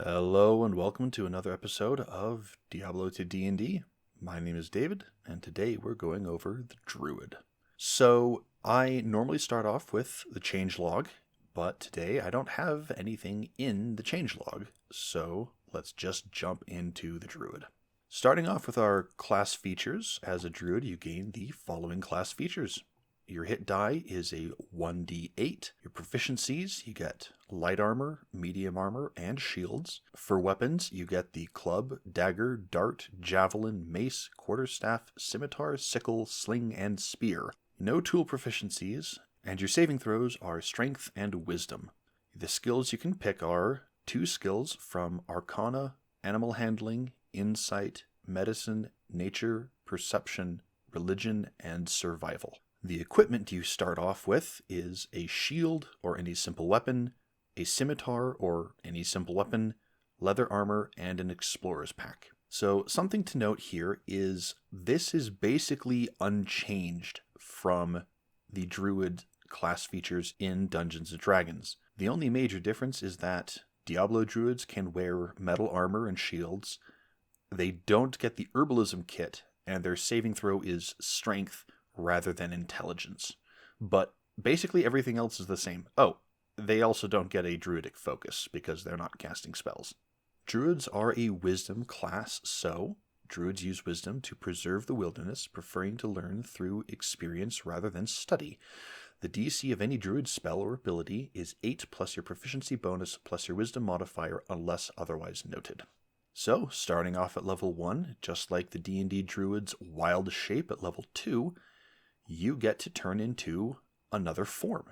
Hello and welcome to another episode of Diablo II D&D. My name is David, and today we're going over the Druid. So, I normally start off with the changelog, but today I don't have anything in the changelog, so let's just jump into the Druid. Starting off with our class features, as a Druid you gain the following class features. Your hit die is a 1d8. Your proficiencies, you get light armor, medium armor, and shields. For weapons, you get the club, dagger, dart, javelin, mace, quarterstaff, scimitar, sickle, sling, and spear. No tool proficiencies, and your saving throws are strength and wisdom. The skills you can pick are 2 skills from Arcana, Animal Handling, Insight, Medicine, Nature, Perception, Religion, and Survival. The equipment you start off with is a shield or any simple weapon, a scimitar or any simple weapon, leather armor, and an explorer's pack. So something to note here is this is basically unchanged from the Druid class features in Dungeons & Dragons. The only major difference is that Diablo Druids can wear metal armor and shields. They don't get the herbalism kit, and their saving throw is strength rather than intelligence. But basically everything else is the same. Oh, they also don't get a druidic focus because they're not casting spells. Druids are a wisdom class, so druids use wisdom to preserve the wilderness, preferring to learn through experience rather than study. The DC of any druid spell or ability is 8 plus your proficiency bonus plus your wisdom modifier unless otherwise noted. So, starting off at level 1, just like the D&D druid's wild shape at level 2, you get to turn into another form.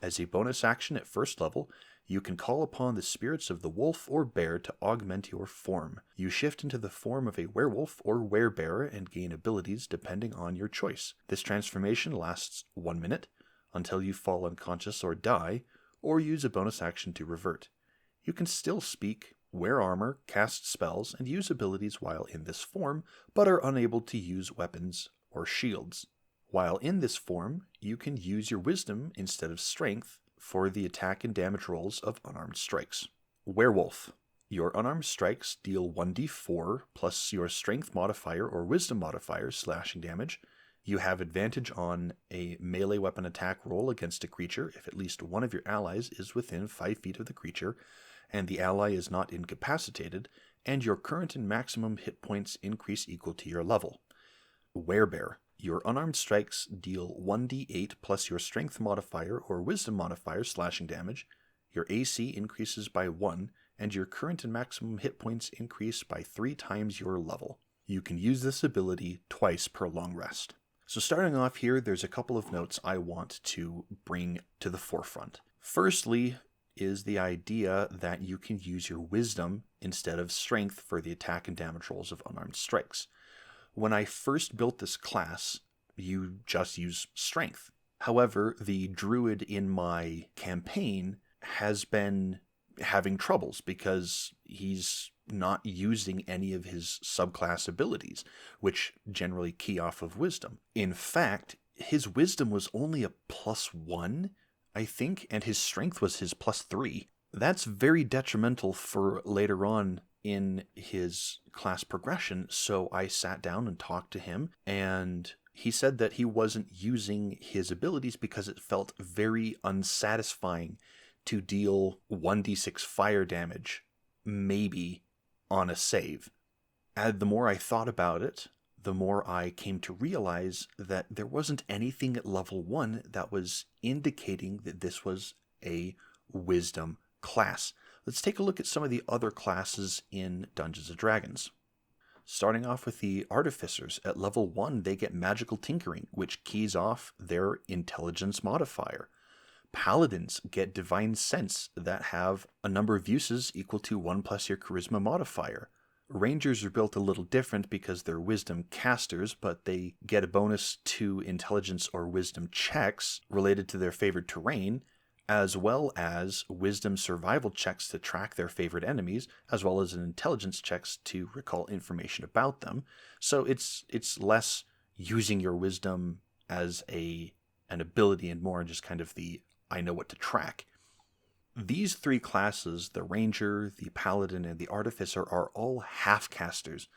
As a bonus action at first level, you can call upon the spirits of the wolf or bear to augment your form. You shift into the form of a werewolf or werebear and gain abilities depending on your choice. This transformation lasts 1 minute until you fall unconscious or die, or use a bonus action to revert. You can still speak, wear armor, cast spells, and use abilities while in this form, but are unable to use weapons or shields. While in this form, you can use your wisdom instead of strength for the attack and damage rolls of unarmed strikes. Werewolf. Your unarmed strikes deal 1d4 plus your strength modifier or wisdom modifier slashing damage. You have advantage on a melee weapon attack roll against a creature if at least one of your allies is within 5 feet of the creature and the ally is not incapacitated, and your current and maximum hit points increase equal to your level. Werebear. Your unarmed strikes deal 1d8 plus your strength modifier or wisdom modifier slashing damage. Your AC increases by 1, and your current and maximum hit points increase by 3 times your level. You can use this ability twice per long rest. So starting off here, there's a couple of notes I want to bring to the forefront. Firstly is the idea that you can use your wisdom instead of strength for the attack and damage rolls of unarmed strikes. When I first built this class, you just use strength. However, the druid in my campaign has been having troubles because he's not using any of his subclass abilities, which generally key off of wisdom. In fact, his wisdom was only a +1, I think, and his strength was his +3. That's very detrimental for later on in his class progression, so I sat down and talked to him, and he said that he wasn't using his abilities because it felt very unsatisfying to deal 1d6 fire damage, maybe, on a save. And the more I thought about it, the more I came to realize that there wasn't anything at level 1 that was indicating that this was a wisdom class. Let's take a look at some of the other classes in Dungeons & Dragons. Starting off with the Artificers, at level 1 they get Magical Tinkering, which keys off their Intelligence modifier. Paladins get Divine Sense that have a number of uses equal to 1 plus your Charisma modifier. Rangers are built a little different because they're Wisdom casters, but they get a bonus to Intelligence or Wisdom checks related to their favored terrain, as well as wisdom survival checks to track their favorite enemies, as well as an intelligence checks to recall information about them. So it's less using your wisdom as an ability and more just kind of the I know what to track. These three classes, the Ranger, the Paladin, and the Artificer, are all half-casters,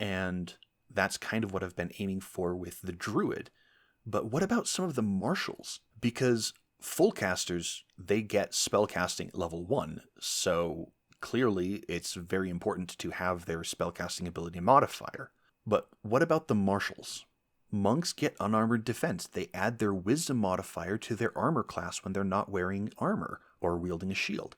and that's kind of what I've been aiming for with the Druid. But what about some of the Marshals? Because full casters, they get spellcasting level 1, so clearly it's very important to have their spellcasting ability modifier. But what about the Marshals? Monks get unarmored defense. They add their wisdom modifier to their armor class when they're not wearing armor or wielding a shield.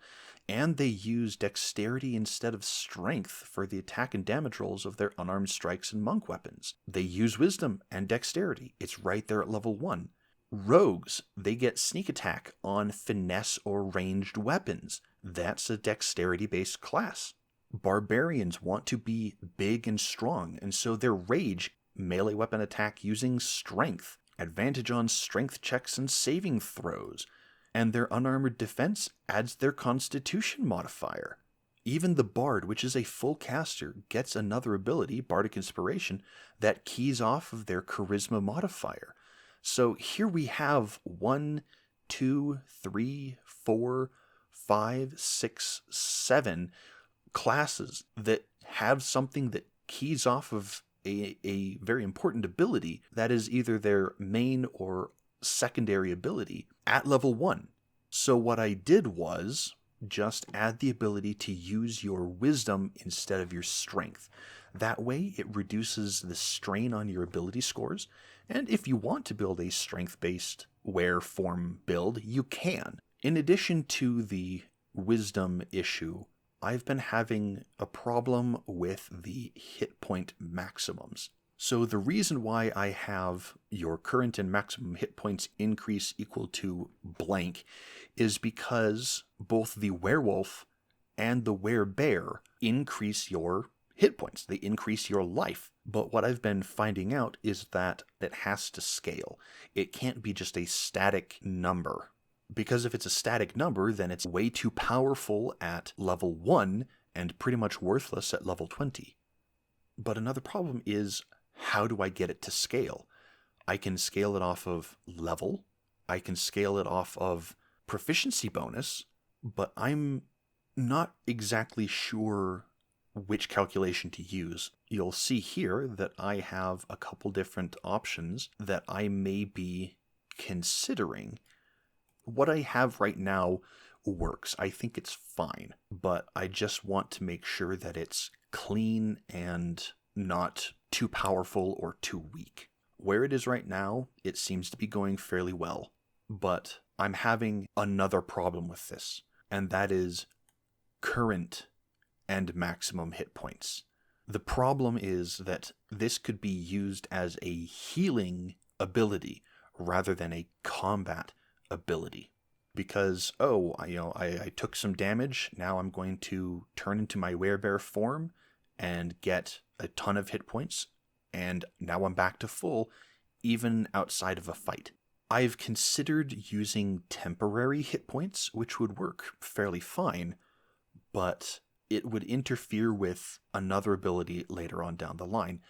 And they use dexterity instead of strength for the attack and damage rolls of their unarmed strikes and monk weapons. They use wisdom and dexterity. It's right there at level 1. Rogues, they get sneak attack on finesse or ranged weapons. That's a dexterity-based class. Barbarians want to be big and strong, and so their rage melee weapon attack using strength, advantage on strength checks and saving throws, and their unarmored defense adds their constitution modifier. Even the Bard, which is a full caster, gets another ability, Bardic Inspiration, that keys off of their charisma modifier. So here we have 1, 2, 3, 4, 5, 6, 7 classes that have something that keys off of a very important ability that is either their main or secondary ability at level 1. So what I did was just add the ability to use your wisdom instead of your strength. That way it reduces the strain on your ability scores, and if you want to build a strength-based wear form build, you can. In addition to the wisdom issue, I've been having a problem with the hit point maximums. So the reason why I have your current and maximum hit points increase equal to blank is because both the werewolf and the werebear increase your hit points. They increase your life. But what I've been finding out is that it has to scale. It can't be just a static number. Because if it's a static number, then it's way too powerful at level 1 and pretty much worthless at level 20. But another problem is, how do I get it to scale? I can scale it off of level, I can scale it off of proficiency bonus, but I'm not exactly sure which calculation to use. You'll see here that I have a couple different options that I may be considering. What I have right now works. I think it's fine, but I just want to make sure that it's clean and not too powerful or too weak. Where it is right now, it seems to be going fairly well, but I'm having another problem with this, and that is current and maximum hit points. The problem is that this could be used as a healing ability rather than a combat ability. Because, I took some damage, now I'm going to turn into my werebear form and get a ton of hit points, and now I'm back to full, even outside of a fight. I've considered using temporary hit points, which would work fairly fine, but it would interfere with another ability later on down the line,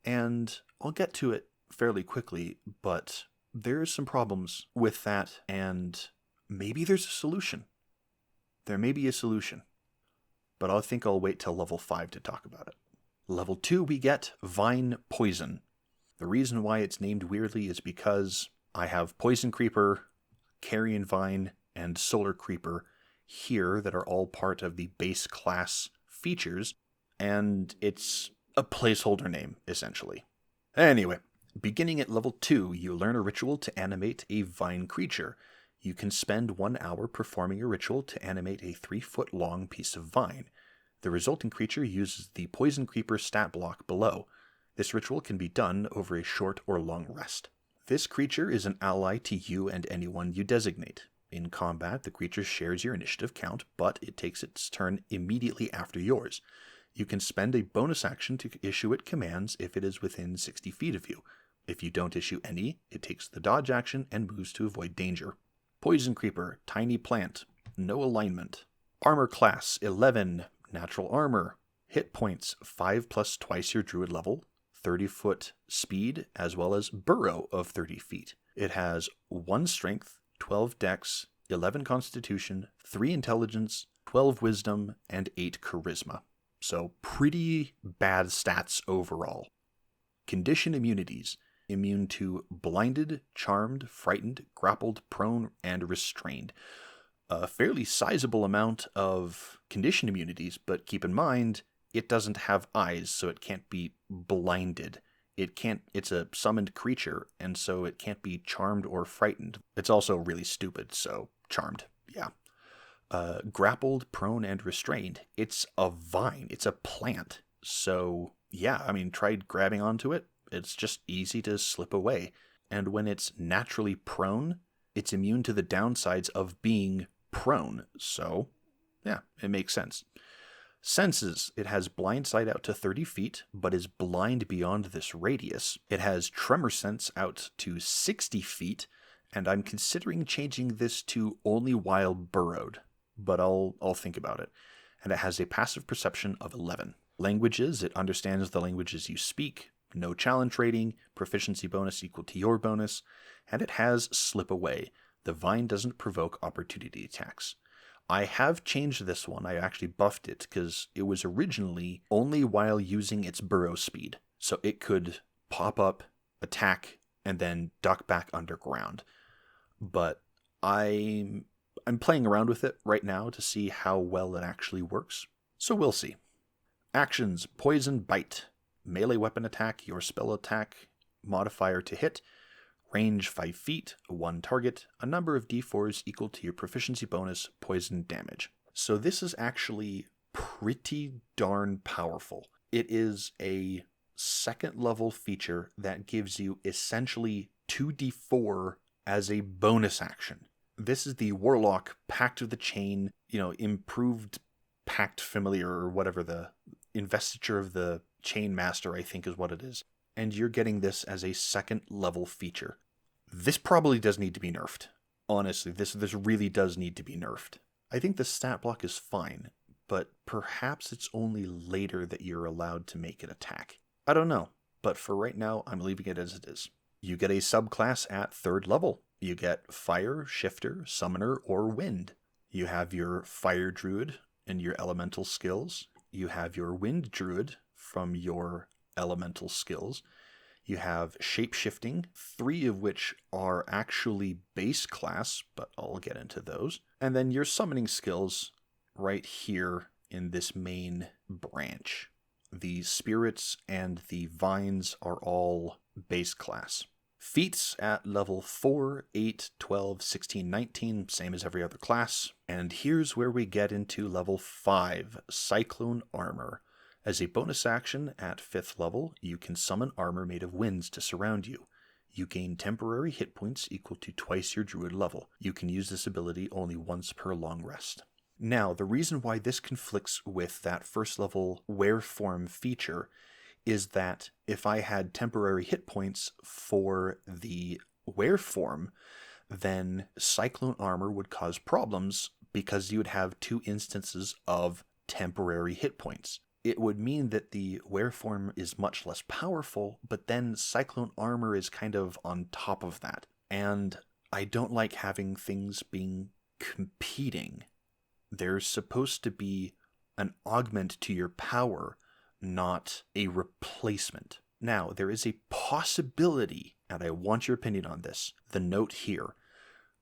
and I'll get to it fairly quickly, but there's some problems with that, and maybe there's a solution. There may be a solution, but I think I'll wait till level 5 to talk about it. Level 2, we get Vine Poison. The reason why it's named weirdly is because I have Poison Creeper, Carrion Vine, and Solar Creeper here that are all part of the base class features, and it's a placeholder name, essentially. Anyway, beginning at level 2, you learn a ritual to animate a vine creature. You can spend 1 hour performing a ritual to animate a 3-foot long piece of vine. The resulting creature uses the Poison Creeper stat block below. This ritual can be done over a short or long rest. This creature is an ally to you and anyone you designate. In combat, the creature shares your initiative count, but it takes its turn immediately after yours. You can spend a bonus action to issue it commands if it is within 60 feet of you. If you don't issue any, it takes the dodge action and moves to avoid danger. Poison Creeper, tiny plant, no alignment. Armor class 11, natural armor. Hit points 5 plus twice your druid level, 30-foot speed, as well as burrow of 30 feet. It has 1 strength, 12 dex, 11 constitution, 3 intelligence, 12 wisdom, and 8 charisma. So pretty bad stats overall. Condition immunities. Immune to blinded, charmed, frightened, grappled, prone, and restrained. A fairly sizable amount of condition immunities, but keep in mind, it doesn't have eyes, so it can't be blinded. It's a summoned creature, and so it can't be charmed or frightened. It's also really stupid, so charmed, yeah. Grappled, prone, and restrained. It's a vine. It's a plant. So, yeah, I mean, try grabbing onto it. It's just easy to slip away. And when it's naturally prone, it's immune to the downsides of being prone. So, yeah, it makes sense. Senses. It has blind sight out to 30 feet, but is blind beyond this radius. It has tremor sense out to 60 feet, and I'm considering changing this to only while burrowed. But I'll think about it. And it has a passive perception of 11. Languages. It understands the languages you speak. No challenge rating, proficiency bonus equal to your bonus, and it has slip away. The vine doesn't provoke opportunity attacks. I have changed this one. I actually buffed it because it was originally only while using its burrow speed. So it could pop up, attack, and then duck back underground. But I'm playing around with it right now to see how well it actually works. So we'll see. Actions: poison, bite. Melee weapon attack, your spell attack modifier to hit, range 5 feet, 1 target, a number of d4s equal to your proficiency bonus, poison damage. So this is actually pretty darn powerful. It is a second level feature that gives you essentially 2d4 as a bonus action. This is the Warlock Pact of the Chain, improved Pact Familiar, or whatever, the investiture of the Chain Master, I think is what it is. And you're getting this as a second level feature. This probably does need to be nerfed. Honestly, this really does need to be nerfed. I think the stat block is fine, but perhaps it's only later that you're allowed to make it attack. I don't know, but for right now, I'm leaving it as it is. You get a subclass at 3rd level. You get Fire, Shifter, Summoner, or Wind. You have your Fire Druid and your elemental skills. You have your Wind Druid from your elemental skills. You have Shape-Shifting, 3 of which are actually base class, but I'll get into those. And then your summoning skills right here in this main branch. The spirits and the vines are all base class. Feats at level 4, 8, 12, 16, 19, same as every other class. And here's where we get into level 5, Cyclone Armor. As a bonus action at 5th level, you can summon armor made of winds to surround you. You gain temporary hit points equal to twice your druid level. You can use this ability only once per long rest. Now, the reason why this conflicts with that 1st level wear form feature is that if I had temporary hit points for the wear form, then Cyclone Armor would cause problems because you would have 2 instances of temporary hit points. It would mean that the wear form is much less powerful, but then Cyclone Armor is kind of on top of that. And I don't like having things being competing. There's supposed to be an augment to your power, not a replacement. Now, there is a possibility, and I want your opinion on this. The note here: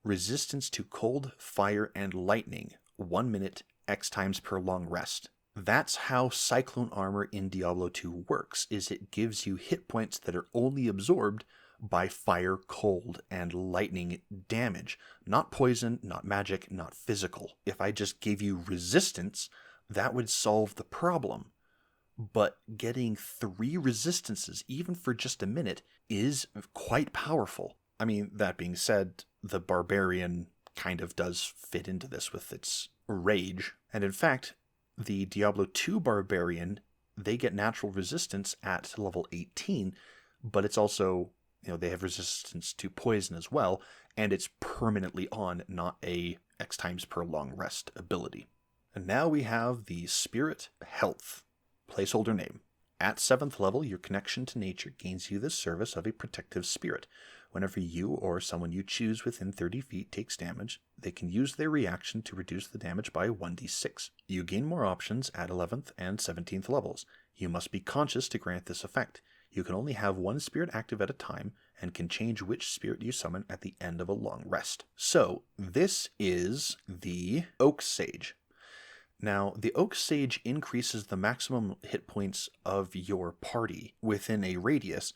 resistance to cold, fire, and lightning, 1 minute, X times per long rest. That's how Cyclone Armor in Diablo 2 works, is it gives you hit points that are only absorbed by fire, cold, and lightning damage. Not poison, not magic, not physical. If I just gave you resistance, that would solve the problem. But getting 3 resistances, even for just a minute, is quite powerful. I mean, that being said, the Barbarian kind of does fit into this with its rage. And in fact, the Diablo 2 Barbarian, they get natural resistance at level 18, but it's also, they have resistance to poison as well, and it's permanently on, not a X times per long rest ability. And now we have the Spirit Health. Placeholder name. At 7th level, your connection to nature gains you the service of a protective spirit. Whenever you or someone you choose within 30 feet takes damage, they can use their reaction to reduce the damage by 1d6. You gain more options at 11th and 17th levels. You must be conscious to grant this effect. You can only have one spirit active at a time and can change which spirit you summon at the end of a long rest. So, this is the Oak Sage. Now, the Oak Sage increases the maximum hit points of your party within a radius,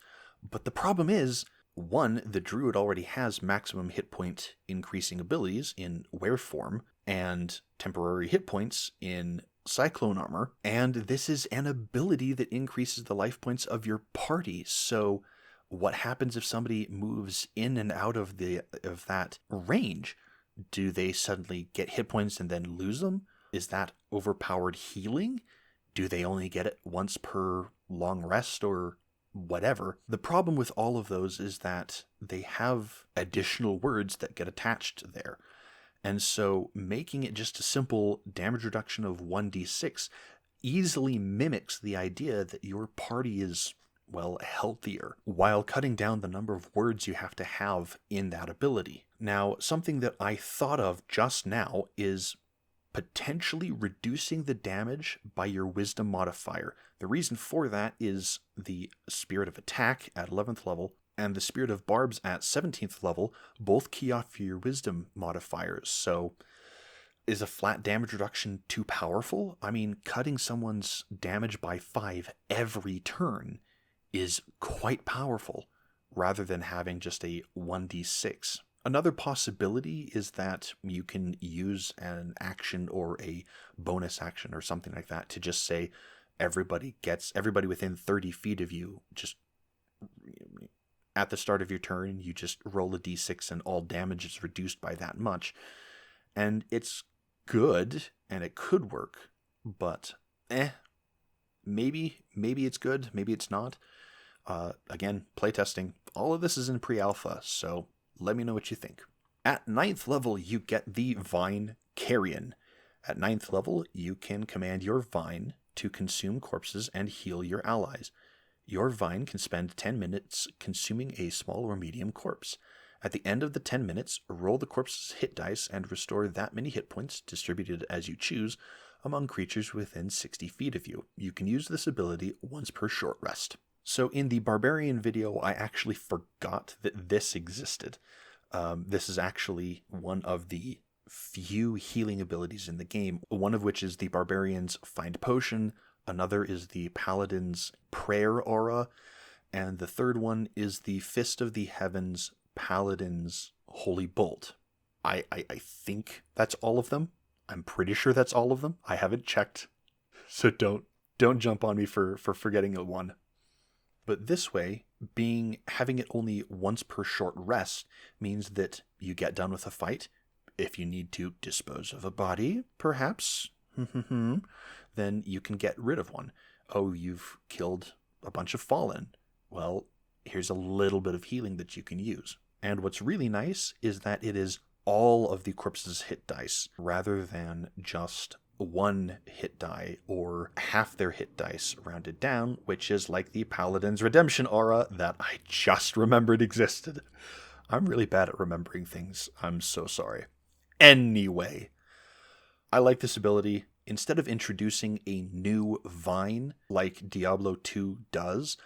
but the problem is, one, the Druid already has maximum hit point increasing abilities in Were form, and temporary hit points in Cyclone Armor, and this is an ability that increases the life points of your party. So what happens if somebody moves in and out of that range? Do they suddenly get hit points and then lose them? Is that overpowered healing? Do they only get it once per long rest or whatever? The problem with all of those is that they have additional words that get attached there. And so making it just a simple damage reduction of 1d6 easily mimics the idea that your party is, well, healthier, while cutting down the number of words you have to have in that ability. Now, something that I thought of just now is potentially reducing the damage by your wisdom modifier. The reason for that is the Spirit of Attack at 11th level and the Spirit of Barbs at 17th level both key off your wisdom modifiers. So is a flat damage reduction too powerful? I mean, cutting someone's damage by 5 every turn is quite powerful rather than having just a 1d6. Another possibility is that you can use an action or a bonus action or something like that to just say everybody within 30 feet of you, just at the start of your turn, you just roll a d6 and all damage is reduced by that much. And it's good and it could work, but maybe it's good, maybe it's not. Again, playtesting. All of this is in pre-alpha, so let me know what you think. At 9th level, you get the Vine Carrion. At 9th level, you can command your Vine to consume corpses and heal your allies. Your Vine can spend 10 minutes consuming a small or medium corpse. At the end of the 10 minutes, roll the corpse's hit dice and restore that many hit points, distributed as you choose, among creatures within 60 feet of you. You can use this ability once per short rest. So in the Barbarian video, I actually forgot that this existed. This is actually one of the few healing abilities in the game, one of which is the Barbarian's Find Potion, another is the Paladin's Prayer Aura, and the third one is the Fist of the Heavens Paladin's Holy Bolt. I think that's all of them. I'm pretty sure that's all of them. I haven't checked, so don't jump on me for forgetting a one. But this way, having it only once per short rest means that you get done with a fight. If you need to dispose of a body, perhaps, then you can get rid of one. Oh, you've killed a bunch of fallen. Well, here's a little bit of healing that you can use. And what's really nice is that it is all of the corpse's hit dice, rather than just one hit die or half their hit dice rounded down, which is like the Paladin's Redemption Aura that I just remembered existed. I'm really bad at remembering things. I'm so sorry. Anyway, I like this ability. Instead of introducing a new vine like Diablo II does,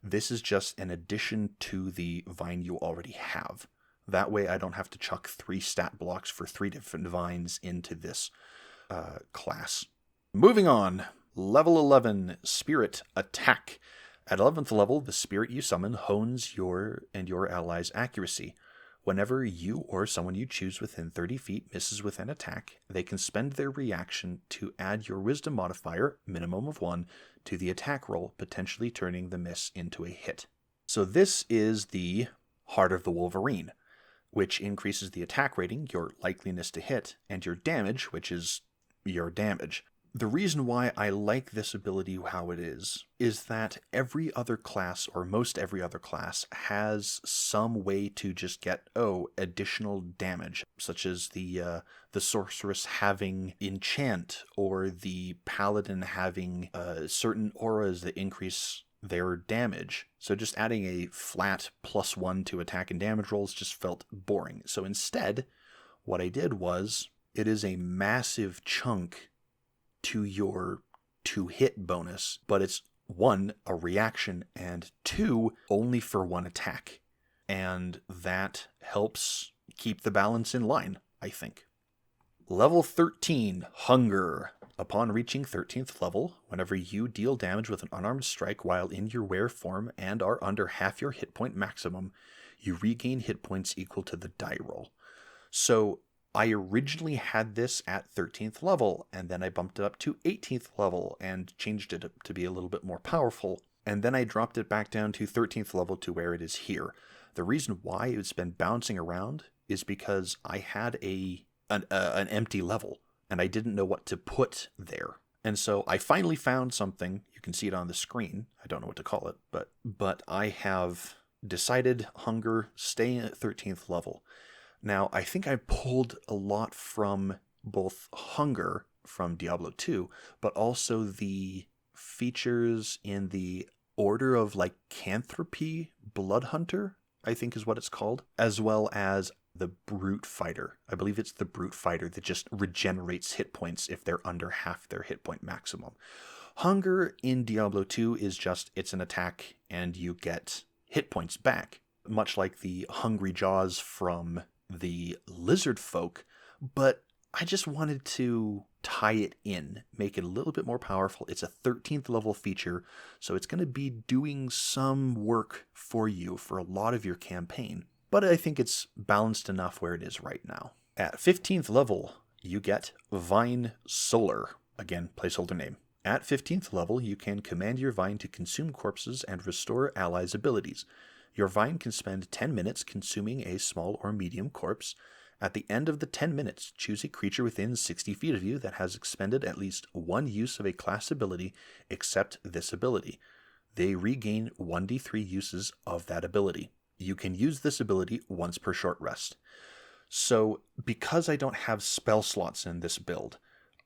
this is just an addition to the vine you already have. That way I don't have to chuck 3 stat blocks for 3 different vines into this class. Moving on, level 11, Spirit Attack. At 11th level, the spirit you summon hones your and your allies' accuracy. Whenever you or someone you choose within 30 feet misses with an attack, they can spend their reaction to add your wisdom modifier, minimum of 1, to the attack roll, potentially turning the miss into a hit. So this is the Heart of the Wolverine, which increases the attack rating, your likeliness to hit, and your damage, which is your damage. The reason why I like this ability how it is that every other class, or most every other class, has some way to just get, additional damage, such as the sorceress having enchant, or the paladin having certain auras that increase their damage. So just adding a flat +1 to attack and damage rolls just felt boring. So instead, what I did was, it is a massive chunk to your 2-hit bonus, but it's 1, a reaction, and 2, only for 1 attack. And that helps keep the balance in line, I think. Level 13, Hunger. Upon reaching 13th level, whenever you deal damage with an unarmed strike while in your were form and are under half your hit point maximum, you regain hit points equal to the die roll. So I originally had this at 13th level, and then I bumped it up to 18th level and changed it to be a little bit more powerful. And then I dropped it back down to 13th level to where it is here. The reason why it's been bouncing around is because I had an empty level, and I didn't know what to put there. And so I finally found something. You can see it on the screen. I don't know what to call it, but I have decided Hunger, stay at 13th level. Now, I think I pulled a lot from both Hunger from Diablo 2, but also the features in the Order of Lycanthropy Blood Hunter, I think is what it's called, as well as the Brute Fighter. I believe it's the Brute Fighter that just regenerates hit points if they're under half their hit point maximum. Hunger in Diablo 2 is just, it's an attack and you get hit points back, much like the Hungry Jaws from the Lizard Folk, but I just wanted to tie it in, make it a little bit more powerful. It's a 13th level feature, so it's going to be doing some work for you for a lot of your campaign. But I think it's balanced enough where it is right now. At 15th level, you get Vine Solar. Again, placeholder name. At 15th level, you can command your Vine to consume corpses and restore allies' abilities. Your Vine can spend 10 minutes consuming a small or medium corpse. At the end of the 10 minutes, choose a creature within 60 feet of you that has expended at least 1 use of a class ability except this ability. They regain 1d3 uses of that ability. You can use this ability once per short rest. So, because I don't have spell slots in this build,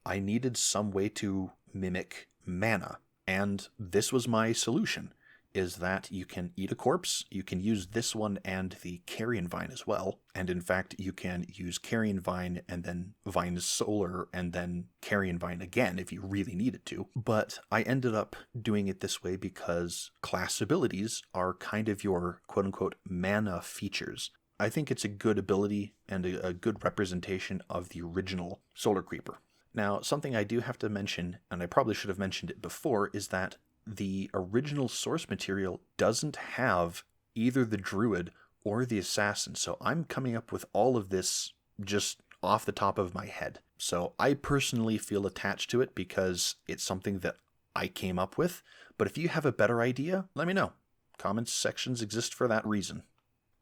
I needed some way to mimic mana, and this was my solution, is that you can eat a corpse, you can use this one and the Carrion Vine as well, and in fact you can use Carrion Vine and then Vine Solar and then Carrion Vine again if you really needed to, but I ended up doing it this way because class abilities are kind of your quote-unquote mana features. I think it's a good ability and a good representation of the original Solar Creeper. Now, something I do have to mention, and I probably should have mentioned it before, is that the original source material doesn't have either the Druid or the Assassin, so I'm coming up with all of this just off the top of my head. So I personally feel attached to it because it's something that I came up with, but if you have a better idea, let me know. Comments sections exist for that reason.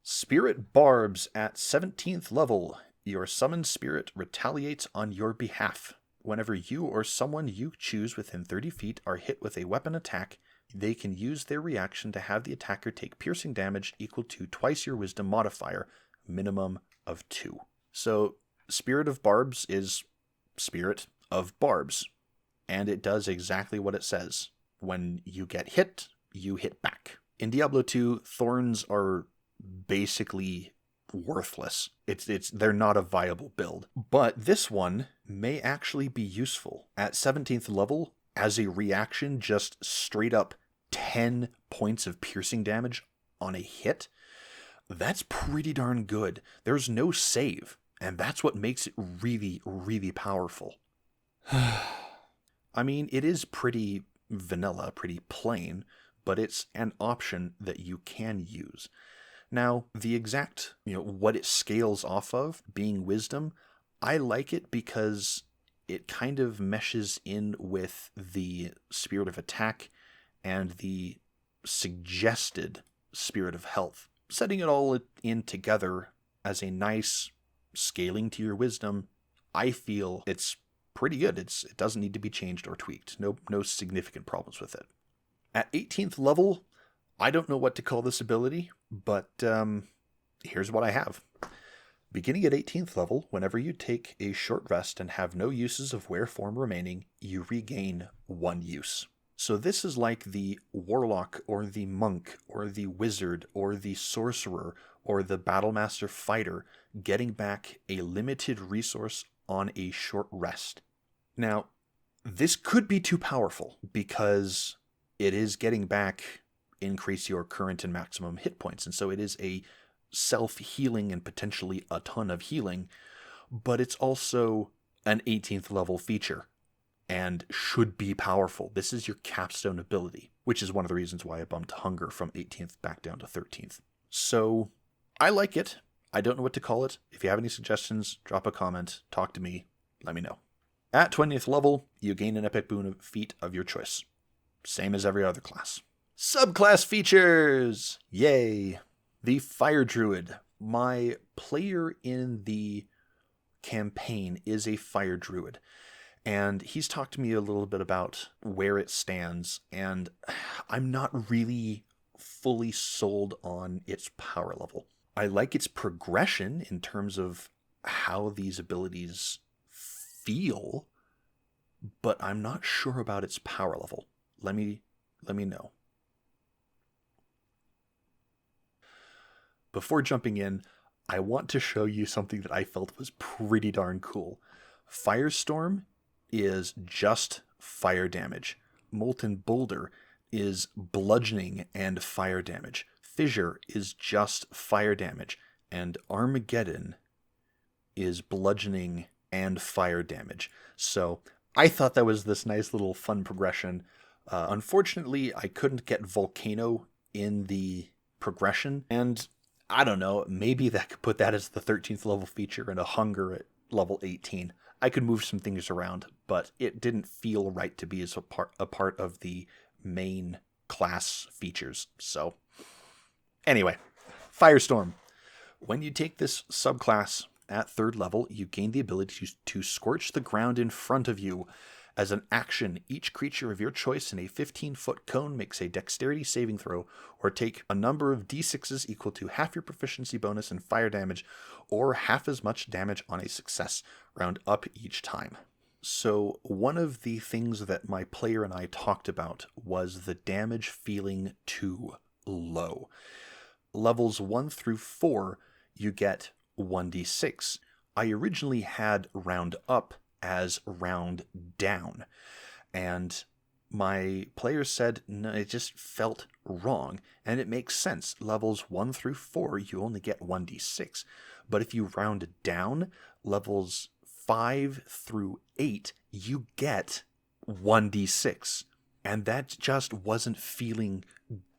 Spirit Barbs at 17th level. Your summoned spirit retaliates on your behalf. Whenever you or someone you choose within 30 feet are hit with a weapon attack, they can use their reaction to have the attacker take piercing damage equal to twice your wisdom modifier, minimum of 2. So, Spirit of Barbs is Spirit of Barbs, and it does exactly what it says. When you get hit, you hit back. In Diablo 2, thorns are basically worthless. They're not a viable build. But this one may actually be useful. At 17th level, as a reaction, just straight up 10 points of piercing damage on a hit, that's pretty darn good. There's no save, and that's what makes it really, really powerful. I mean, it is pretty vanilla, pretty plain, but it's an option that you can use. Now, the exact, what it scales off of, being wisdom, I like it because it kind of meshes in with the spirit of attack and the suggested spirit of health. Setting it all in together as a nice scaling to your wisdom, I feel it's pretty good. It doesn't need to be changed or tweaked. No significant problems with it. At 18th level, I don't know what to call this ability, but here's what I have. Beginning at 18th level, whenever you take a short rest and have no uses of were form remaining, you regain 1 use. So this is like the warlock or the monk or the wizard or the sorcerer or the battlemaster fighter getting back a limited resource on a short rest. Now, this could be too powerful because it is getting back increase your current and maximum hit points, and so it is a self-healing and potentially a ton of healing, but it's also an 18th level feature and should be powerful. This is your capstone ability, which is one of the reasons why I bumped Hunger from 18th back down to 13th. So I like it. I don't know what to call it. If you have any suggestions, drop a comment, talk to me, let me know. At 20th level, you gain an epic boon of feat of your choice. Same as every other class. Subclass features! Yay! The Fire Druid. My player in the campaign is a Fire Druid, and he's talked to me a little bit about where it stands, and I'm not really fully sold on its power level. I like its progression in terms of how these abilities feel, but I'm not sure about its power level. Let me know. Before jumping in, I want to show you something that I felt was pretty darn cool. Firestorm is just fire damage. Molten Boulder is bludgeoning and fire damage. Fissure is just fire damage. And Armageddon is bludgeoning and fire damage. So I thought that was this nice little fun progression. Unfortunately, I couldn't get Volcano in the progression, and I don't know, maybe that could put that as the 13th level feature and a Hunger at level 18. I could move some things around, but it didn't feel right to be as a part of the main class features. So anyway, Firestorm. When you take this subclass at 3rd level, you gain the ability to scorch the ground in front of you. As an action, each creature of your choice in a 15-foot cone makes a dexterity saving throw, or take a number of d6s equal to half your proficiency bonus in fire damage, or half as much damage on a success, round up each time. So one of the things that my player and I talked about was the damage feeling too low. Levels 1 through 4, you get 1d6. I originally had round up as round down, and my players said no, it just felt wrong, and it makes sense. Levels 1 through 4 you only get 1d6, but if you round down, levels 5 through 8 you get 1d6, and that just wasn't feeling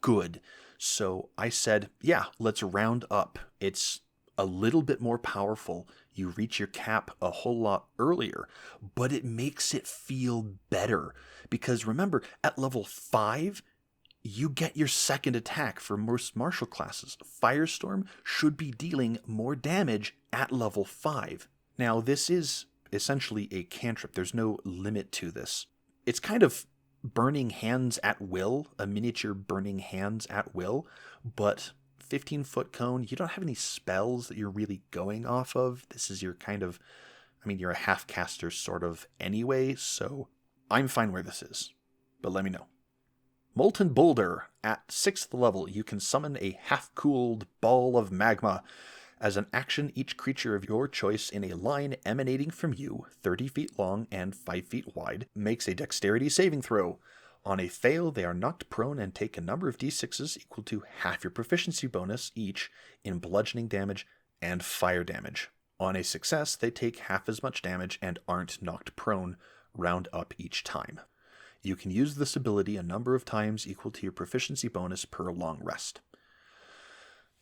good. So I said, yeah, let's round up. It's a little bit more powerful. You reach your cap a whole lot earlier, but it makes it feel better. Because remember, at level 5, you get your second attack for most martial classes. Firestorm should be dealing more damage at level 5. Now, this is essentially a cantrip. There's no limit to this. It's kind of burning hands at will, a miniature burning hands at will, but 15-foot cone, you don't have any spells that you're really going off of. This is your kind of, you're a half caster sort of anyway, so I'm fine where this is, but let me know. Molten Boulder. At 6th level, you can summon a half-cooled ball of magma. As an action, each creature of your choice in a line emanating from you, 30 feet long and 5 feet wide, makes a dexterity saving throw. On a fail, they are knocked prone and take a number of d6s equal to half your proficiency bonus each in bludgeoning damage and fire damage. On a success, they take half as much damage and aren't knocked prone, round up each time. You can use this ability a number of times equal to your proficiency bonus per long rest.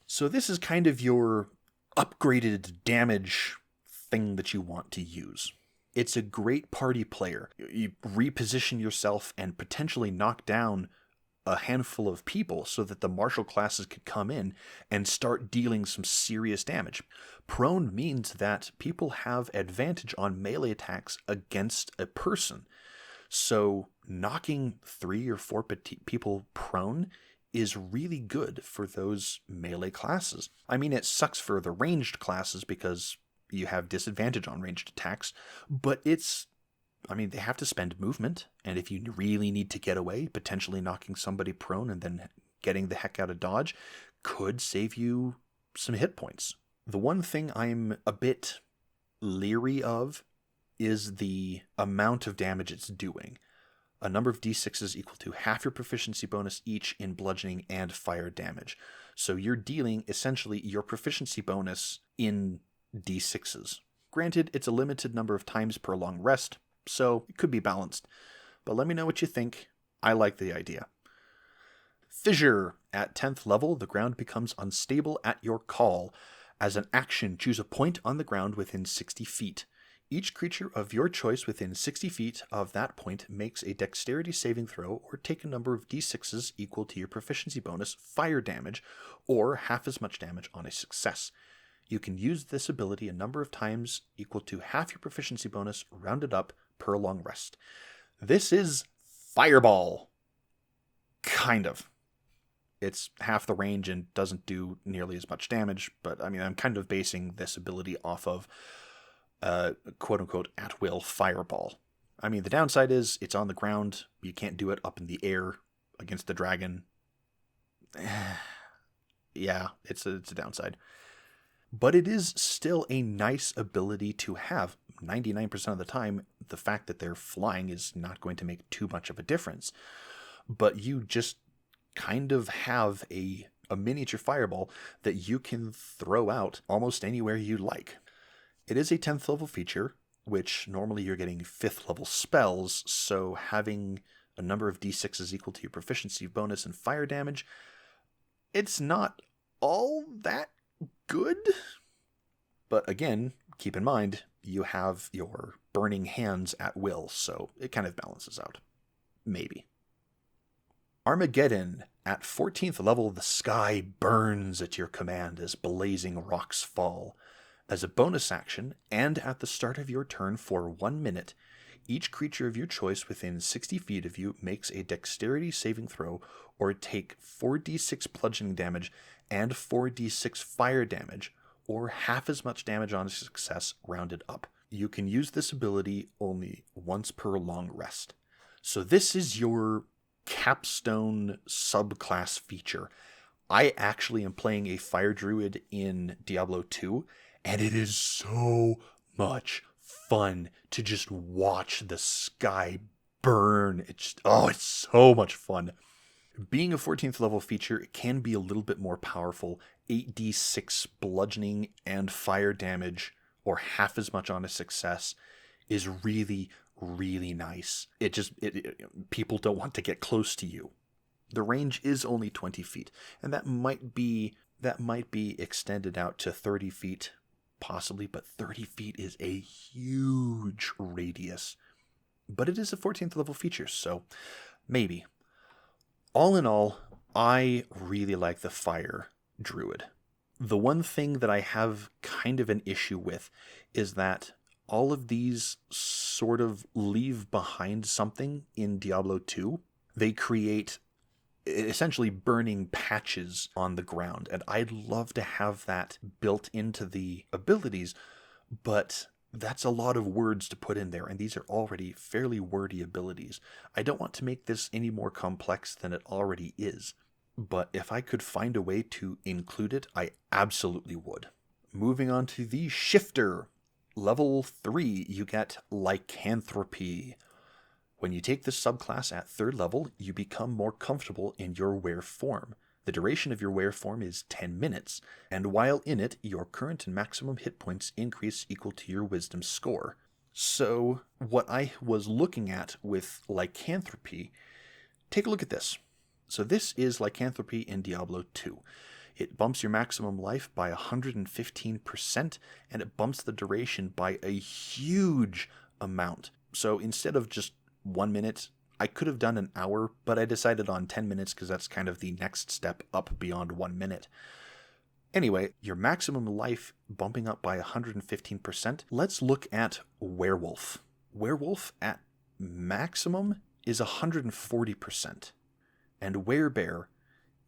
So this is kind of your upgraded damage thing that you want to use. It's a great party player. You reposition yourself and potentially knock down a handful of people so that the martial classes could come in and start dealing some serious damage. Prone means that people have advantage on melee attacks against a person. So knocking 3 or 4 people prone is really good for those melee classes. It sucks for the ranged classes because you have disadvantage on ranged attacks, but it's I mean, they have to spend movement, and if you really need to get away, potentially knocking somebody prone and then getting the heck out of dodge could save you some hit points. The one thing I'm a bit leery of is the amount of damage it's doing. A number of d6s equal to half your proficiency bonus each in bludgeoning and fire damage. So you're dealing essentially your proficiency bonus in d6s. Granted, it's a limited number of times per long rest, so it could be balanced. But let me know what you think. I like the idea. Fissure. At 10th level, the ground becomes unstable at your call. As an action, choose a point on the ground within 60 feet. Each creature of your choice within 60 feet of that point makes a dexterity saving throw or take a number of d6s equal to your proficiency bonus fire damage, or half as much damage on a success. You can use this ability a number of times equal to half your proficiency bonus rounded up per long rest. This is Fireball. Kind of. It's half the range and doesn't do nearly as much damage, but I mean, I'm kind of basing this ability off of quote-unquote at-will fireball. I mean, the downside is it's on the ground. You can't do it up in the air against the dragon. Yeah, it's a downside. But it is still a nice ability to have. 99% of the time, the fact that they're flying is not going to make too much of a difference. But you just kind of have a miniature fireball that you can throw out almost anywhere you like. It is a 10th level feature, which normally you're getting 5th level spells, so having a number of d6s equal to your proficiency bonus and fire damage, it's not all that good. But again, keep in mind, you have your burning hands at will, so it kind of balances out. Maybe. Armageddon. At 14th level, the sky burns at your command as blazing rocks fall. As a bonus action, and at the start of your turn for 1 minute, each creature of your choice within 60 feet of you makes a dexterity saving throw or take 4d6 bludgeoning damage and 4d6 fire damage, or half as much damage on a success rounded up. You can use this ability only once per long rest. So this is your capstone subclass feature. I actually am playing a fire druid in Diablo 2, and it is so much fun to just watch the sky burn. It's so much fun. Being a 14th level feature, it can be a little bit more powerful. 8d6 bludgeoning and fire damage, or half as much on a success, is really, really nice. People don't want to get close to you. The range is only 20 feet, and that might be extended out to 30 feet, possibly, but 30 feet is a huge radius. But it is a 14th level feature, so maybe. All in all, I really like the fire druid. The one thing that I have kind of an issue with is that all of these sort of leave behind something in Diablo 2. They create essentially burning patches on the ground, and I'd love to have that built into the abilities, but that's a lot of words to put in there, and these are already fairly wordy abilities. I don't want to make this any more complex than it already is, but if I could find a way to include it, I absolutely would. Moving on to the Shifter. Level 3, you get Lycanthropy. When you take this subclass at 3rd level, you become more comfortable in your were form. The duration of your were form is 10 minutes, and while in it, your current and maximum hit points increase equal to your wisdom score. So, what I was looking at with Lycanthropy, take a look at this. So this is Lycanthropy in Diablo 2. It bumps your maximum life by 115%, and it bumps the duration by a huge amount. So instead of just 1 minute, I could have done an hour, but I decided on 10 minutes because that's kind of the next step up beyond 1 minute. Anyway, your maximum life bumping up by 115%. Let's look at Werewolf. Werewolf at maximum is 140%, and Werebear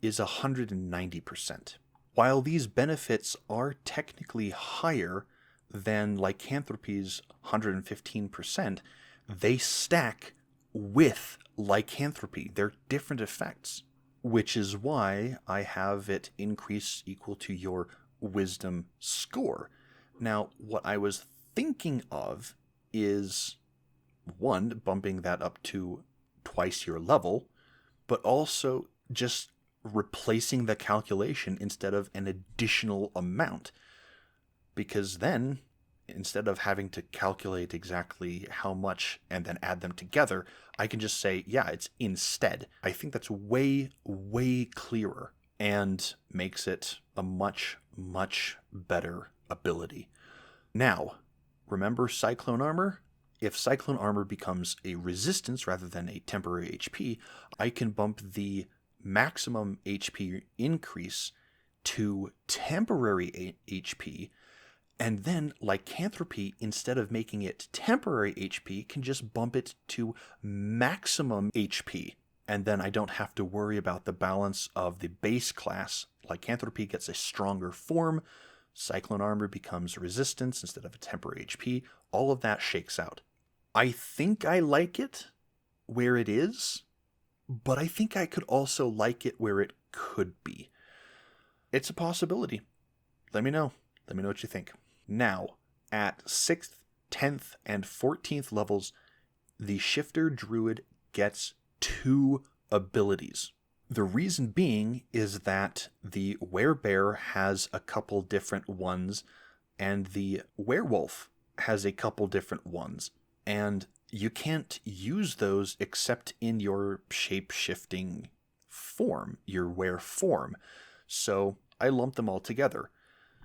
is 190%. While these benefits are technically higher than Lycanthropy's 115%, they stack with lycanthropy. They're different effects, which is why I have it increase equal to your wisdom score. Now, what I was thinking of is, one, bumping that up to twice your level, but also just replacing the calculation instead of an additional amount. Because then, instead of having to calculate exactly how much and then add them together, I can just say, yeah, it's instead. I think that's way, way clearer and makes it a much, much better ability. Now, remember Cyclone Armor? If Cyclone Armor becomes a resistance rather than a temporary HP, I can bump the maximum HP increase to temporary HP, and then lycanthropy, instead of making it temporary HP, can just bump it to maximum HP. And then I don't have to worry about the balance of the base class. Lycanthropy gets a stronger form. Cyclone Armor becomes resistance instead of a temporary HP. All of that shakes out. I think I like it where it is, but I think I could also like it where it could be. It's a possibility. Let me know. Let me know what you think. Now, at 6th, 10th, and 14th levels, the Shifter Druid gets 2 abilities. The reason being is that the Werebear has a couple different ones, and the Werewolf has a couple different ones. And you can't use those except in your shape-shifting form, your were form. So I lumped them all together.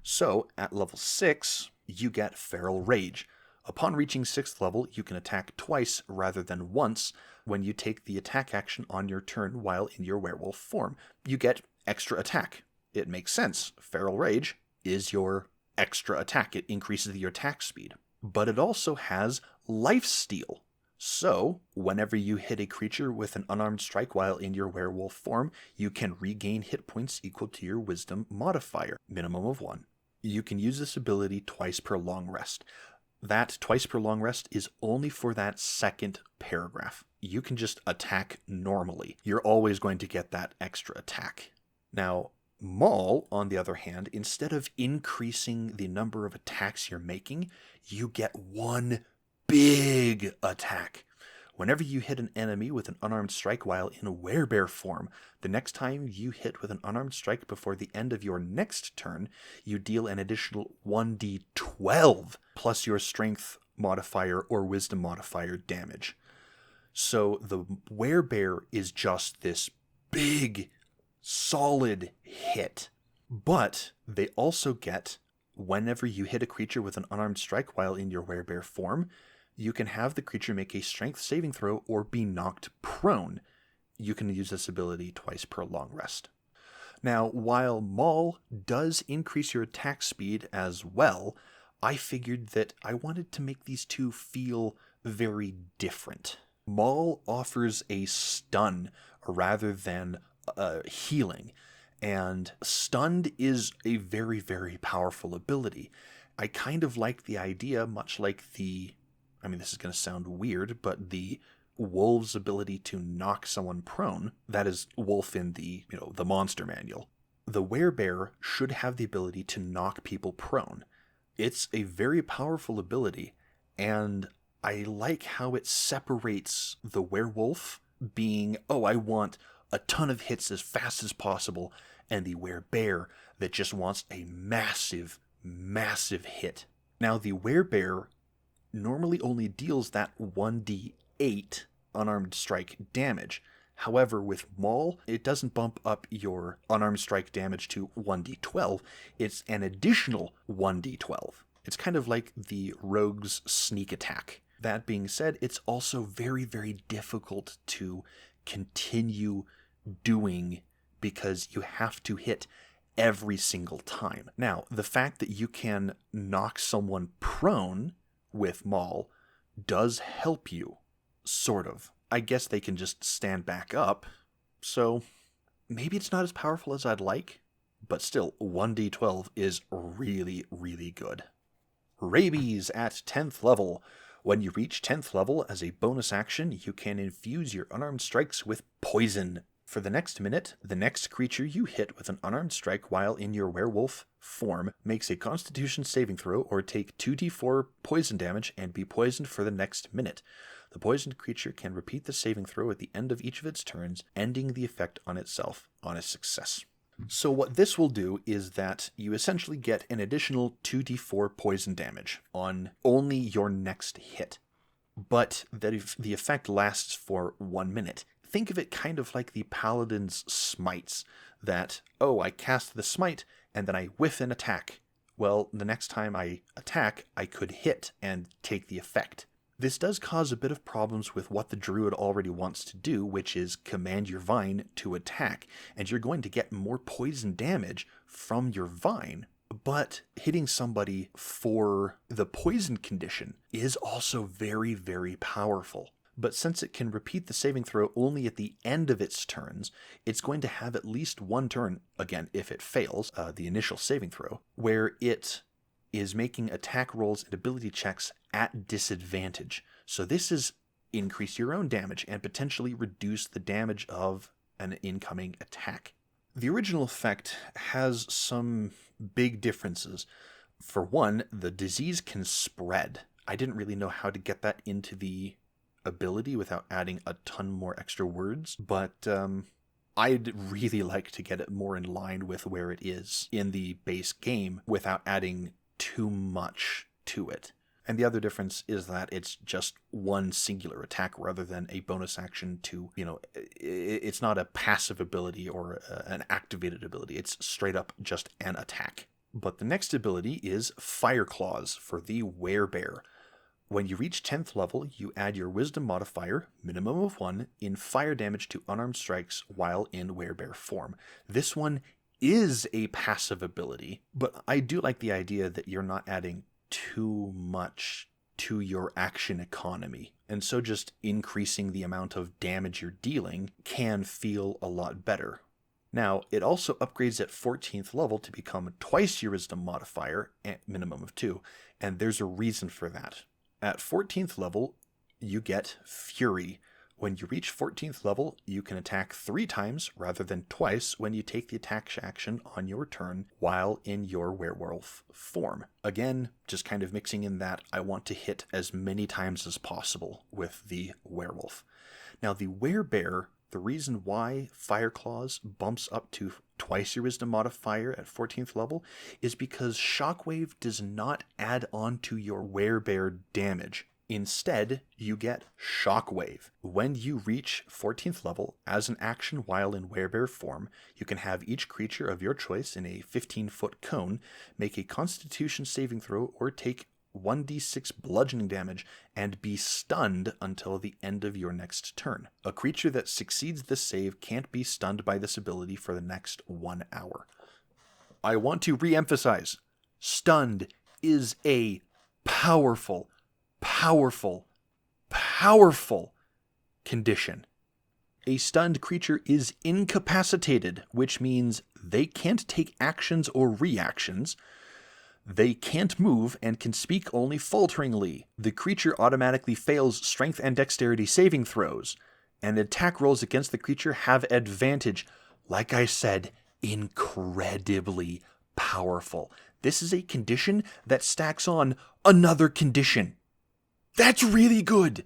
So at level 6, you get Feral Rage. Upon reaching 6th level, you can attack twice rather than once when you take the attack action on your turn while in your werewolf form. You get extra attack. It makes sense. Feral Rage is your extra attack. It increases your attack speed. But it also has Lifesteal. So, whenever you hit a creature with an unarmed strike while in your werewolf form, you can regain hit points equal to your wisdom modifier, minimum of 1. You can use this ability twice per long rest. That twice per long rest is only for that second paragraph. You can just attack normally. You're always going to get that extra attack. Now, Maul, on the other hand, instead of increasing the number of attacks you're making, you get one big attack. Whenever you hit an enemy with an unarmed strike while in a werebear form, the next time you hit with an unarmed strike before the end of your next turn, you deal an additional 1d12 plus your strength modifier or wisdom modifier damage. So the werebear is just this big, solid hit. But they also get, whenever you hit a creature with an unarmed strike while in your werebear form, you can have the creature make a strength saving throw or be knocked prone. You can use this ability twice per long rest. Now, while Maul does increase your attack speed as well, I figured that I wanted to make these two feel very different. Maul offers a stun rather than healing, and stunned is a very, very powerful ability. I kind of like the idea, much like this is going to sound weird, but the wolf's ability to knock someone prone, that is wolf in the monster manual. The werebear should have the ability to knock people prone. It's a very powerful ability, and I like how it separates the werewolf being, I want a ton of hits as fast as possible, and the werebear that just wants a massive, massive hit. Now, the werebear normally only deals that 1d8 unarmed strike damage. However, with Maul, it doesn't bump up your unarmed strike damage to 1d12. It's an additional 1d12. It's kind of like the rogue's sneak attack. That being said, it's also very, very difficult to continue doing because you have to hit every single time. Now, the fact that you can knock someone prone with Maul does help you, sort of. I guess they can just stand back up, so maybe it's not as powerful as I'd like, but still, 1d12 is really, really good. Rabies at 10th level. When you reach 10th level, as a bonus action, you can infuse your unarmed strikes with poison. For the next minute, the next creature you hit with an unarmed strike while in your werewolf form makes a Constitution saving throw or take 2d4 poison damage and be poisoned for the next minute. The poisoned creature can repeat the saving throw at the end of each of its turns, ending the effect on itself on a success. So what this will do is that you essentially get an additional 2d4 poison damage on only your next hit. But the effect lasts for 1 minute. Think of it kind of like the Paladin's smites, that, I cast the smite and then I whiff an attack. Well, the next time I attack, I could hit and take the effect. This does cause a bit of problems with what the druid already wants to do, which is command your vine to attack, and you're going to get more poison damage from your vine. But hitting somebody for the poison condition is also very, very powerful. But since it can repeat the saving throw only at the end of its turns, it's going to have at least one turn, again, if it fails, the initial saving throw, where it is making attack rolls and ability checks at disadvantage. So this is increase your own damage and potentially reduce the damage of an incoming attack. The original effect has some big differences. For one, the disease can spread. I didn't really know how to get that into the ability without adding a ton more extra words, but I'd really like to get it more in line with where it is in the base game without adding too much to it. And the other difference is that it's just one singular attack rather than a bonus action to, it's not a passive ability or an activated ability. It's straight up just an attack. But the next ability is Fire Claws for the Werebear. When you reach 10th level, you add your Wisdom modifier, minimum of 1, in fire damage to unarmed strikes while in Werebear form. This one is a passive ability, but I do like the idea that you're not adding too much to your action economy, and so just increasing the amount of damage you're dealing can feel a lot better. Now, it also upgrades at 14th level to become twice your Wisdom modifier, at minimum of 2, and there's a reason for that. At 14th level, you get Fury. When you reach 14th level, you can attack 3 times rather than twice when you take the attack action on your turn while in your werewolf form. Again, just kind of mixing in that I want to hit as many times as possible with the werewolf. Now, the werebear, the reason why Fire Claws bumps up to twice your Wisdom modifier at 14th level is because Shockwave does not add on to your werebear damage. Instead, you get Shockwave. When you reach 14th level, as an action while in werebear form, you can have each creature of your choice in a 15-foot cone make a Constitution saving throw or take 1d6 bludgeoning damage and be stunned until the end of your next turn. A creature that succeeds this save can't be stunned by this ability for the next 1 hour. I want to re-emphasize, stunned is a powerful condition. A stunned creature is incapacitated, which means they can't take actions or reactions. They can't move and can speak only falteringly. The creature automatically fails strength and dexterity saving throws, and attack rolls against the creature have advantage. Like I said, incredibly powerful. This is a condition that stacks on another condition. That's really good!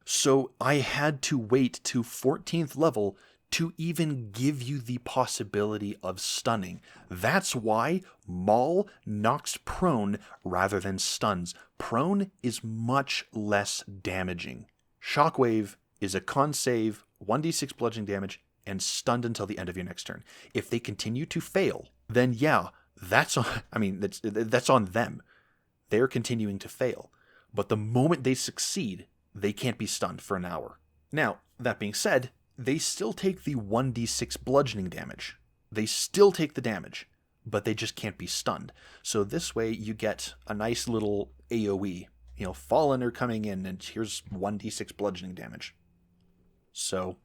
So I had to wait to 14th level to even give you the possibility of stunning. That's why Maul knocks prone rather than stuns. Prone is much less damaging. Shockwave is a con save, 1d6 bludgeoning damage, and stunned until the end of your next turn. If they continue to fail, then yeah, that's on them. They're continuing to fail. But the moment they succeed, they can't be stunned for an hour. Now, that being said, they still take the 1d6 bludgeoning damage. They still take the damage, but they just can't be stunned. So this way you get a nice little AoE. Fallen are coming in and here's 1d6 bludgeoning damage. So,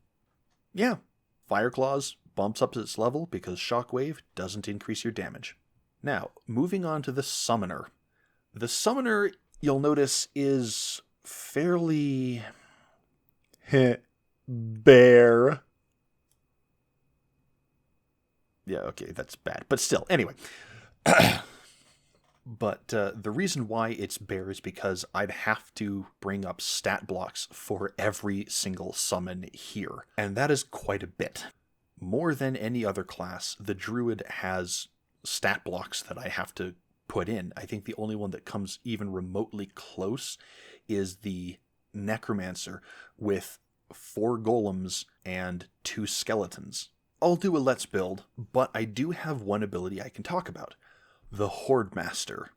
yeah, Fire Claws bumps up its level because Shockwave doesn't increase your damage. Now, moving on to the Summoner. The Summoner you'll notice is fairly bare. Yeah, okay, that's bad. But still, anyway. But the reason why it's bare is because I'd have to bring up stat blocks for every single summon here. And that is quite a bit. More than any other class, the Druid has stat blocks that I have to put in. I think the only one that comes even remotely close is the Necromancer with 4 golems and 2 skeletons. I'll do a let's build, but I do have one ability I can talk about. The Horde Master.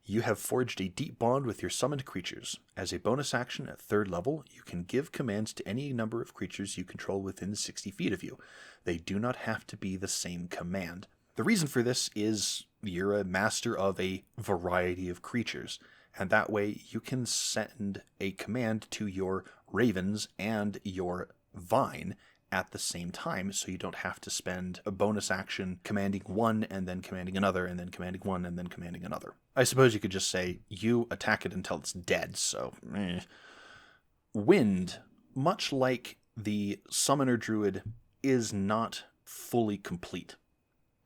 You have forged a deep bond with your summoned creatures. As a bonus action at 3rd level, you can give commands to any number of creatures you control within 60 feet of you. They do not have to be the same command. The reason for this is you're a master of a variety of creatures, and that way you can send a command to your ravens and your vine at the same time, so you don't have to spend a bonus action commanding one and then commanding another and then commanding one and then commanding another. I suppose you could just say, you attack it until it's dead, so Wind, much like the Summoner Druid, is not fully complete.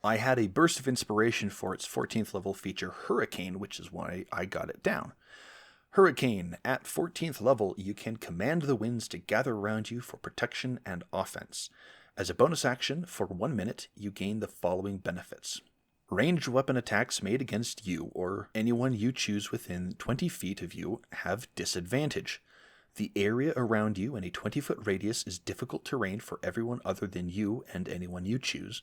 I had a burst of inspiration for its 14th level feature, Hurricane, which is why I got it down. Hurricane. At 14th level, you can command the winds to gather around you for protection and offense. As a bonus action, for 1 minute, you gain the following benefits. Ranged weapon attacks made against you or anyone you choose within 20 feet of you have disadvantage. The area around you in a 20-foot radius is difficult terrain for everyone other than you and anyone you choose.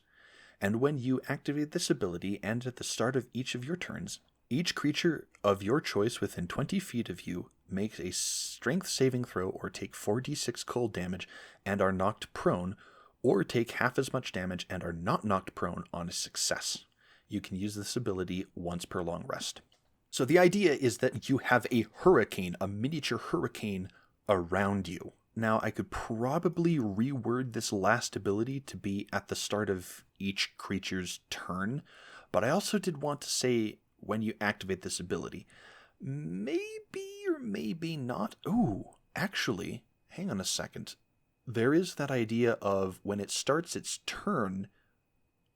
And when you activate this ability and at the start of each of your turns, each creature of your choice within 20 feet of you makes a strength saving throw or take 4d6 cold damage and are knocked prone, or take half as much damage and are not knocked prone on a success. You can use this ability once per long rest. So the idea is that you have a hurricane, a miniature hurricane around you. Now, I could probably reword this last ability to be at the start of each creature's turn, but I also did want to say when you activate this ability. Maybe or maybe not. Ooh, actually, hang on a second. There is that idea of when it starts its turn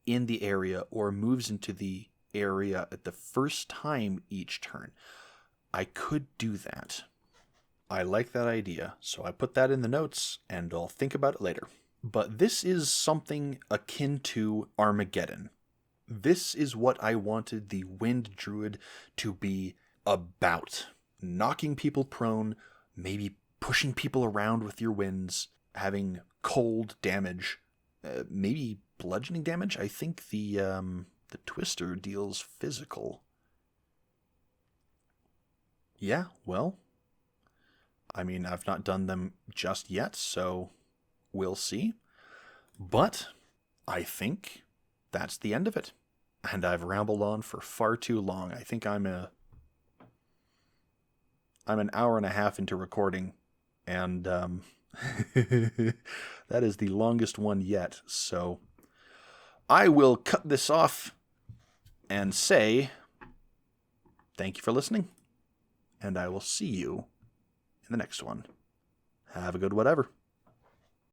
in the area or moves into the area at the first time each turn. I could do that. I like that idea, so I put that in the notes and I'll think about it later. But this is something akin to Armageddon. This is what I wanted the Wind Druid to be about. Knocking people prone, maybe pushing people around with your winds, having cold damage, maybe bludgeoning damage. I think the Twister deals physical. Yeah, well, I mean, I've not done them just yet, so we'll see. But I think that's the end of it. And I've rambled on for far too long. I think I'm an hour and a half into recording, and that is the longest one yet. So I will cut this off and say thank you for listening, and I will see you in the next one. Have a good whatever.